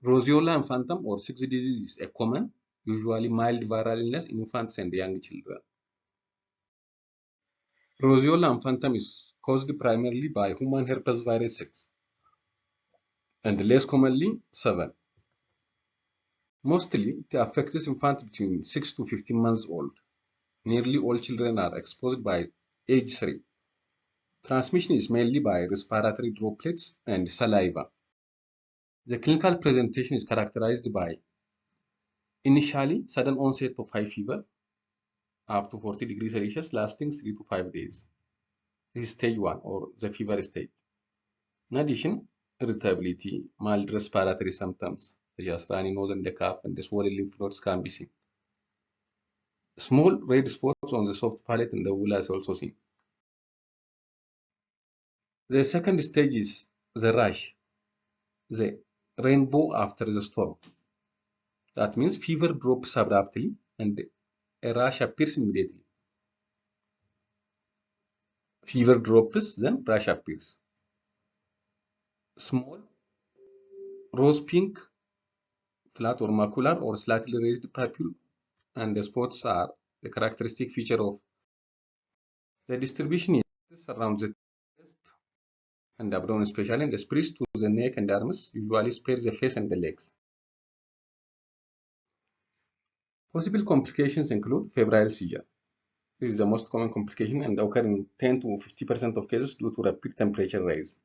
Roseola infantum or 6 disease is a common, usually mild viral illness in infants and young children. Roseola infantum is caused primarily by human herpes virus 6 and less commonly 7. Mostly, it affects infants between 6 to 15 months old. Nearly all children are exposed by age 3. Transmission is mainly by respiratory droplets and saliva. The clinical presentation is characterized by initially sudden onset of high fever up to 40 degrees Celsius lasting 3 to 5 days. This is stage 1 or the fever stage. In addition, irritability, mild respiratory symptoms such as runny nose and the cough and the swollen lymph nodes can be seen. Small red spots on the soft palate and the uvula is also seen. The second stage is the rash, the rainbow after the storm. That means fever drops abruptly and a rash appears immediately. Fever drops, then rash appears. Small, rose pink, flat or macular or slightly raised papule, and the spots are the characteristic feature of the distribution is around the chest and abdomen, especially, and spreads to the neck and arms, usually spares the face and the legs. Possible complications include febrile seizure. This is the most common complication and occur in 10 to 50% of cases due to rapid temperature rise.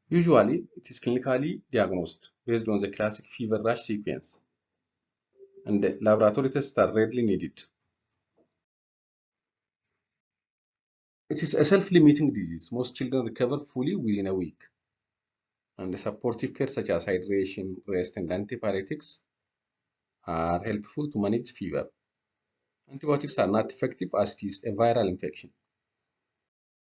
Usually, it is clinically diagnosed based on the classic fever rash sequence, and the laboratory tests are rarely needed. It is a self-limiting disease. Most children recover fully within a week, and the supportive care such as hydration, rest, and antipyretics are helpful to manage fever. Antibiotics are not effective as it is a viral infection.